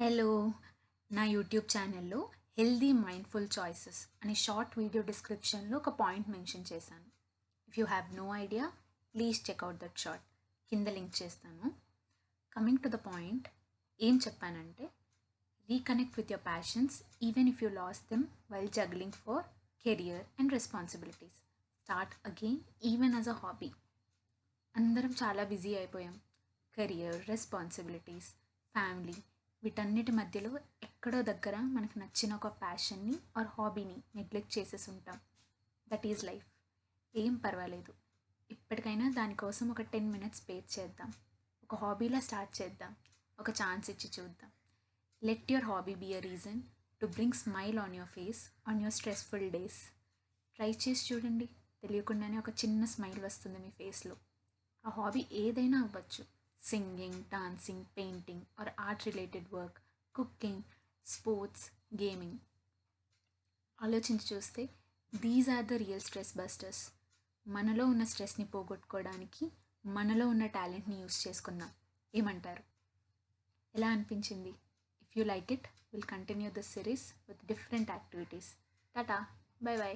Hello నా YouTube ఛానల్లో healthy mindful choices అని షార్ట్ వీడియో డిస్క్రిప్షన్లో ఒక పాయింట్ మెన్షన్ చేశాను. If you have no idea please check out that short, కింద లింక్ చేస్తాను. కమింగ్ టు ద పాయింట్, ఏం చెప్పానంటే reconnect with your passions even if you lose them while juggling for career and responsibilities. Start again even as a hobby. అందరం చాలా busy అయిపోయాం. Career, responsibilities, family, వీటన్నిటి మధ్యలో ఎక్కడో దగ్గర మనకు నచ్చిన ఒక ప్యాషన్ని ఆర్ హాబీని నెగ్లెక్ట్ చేసేసి ఉంటాం. That is life. ఏం పర్వాలేదు, ఇప్పటికైనా దానికోసం ఒక 10 minutes స్పేర్ చేద్దాం. ఒక హాబీలా స్టార్ట్ చేద్దాం. ఒక ఛాన్స్ ఇచ్చి చూద్దాం. Let your hobby be a reason to bring smile on your face on your stressful days. Try చేసి చూడండి, తెలియకుండానే ఒక చిన్న స్మైల్ వస్తుంది మీ ఫేస్లో. ఆ హాబీ ఏదైనా అవ్వచ్చు. Singing, dancing, painting or art related work, cooking, sports, gaming. ఆలోచించి చూస్తే these are the real stress busters. మనలో ఉన్న స్ట్రెస్ని పోగొట్టుకోవడానికి మనలో ఉన్న టాలెంట్ని యూస్ చేసుకుందాం. ఏమంటారు? ఎలా అనిపించింది? If you like it, will continue this series with different activities. Tata, by by.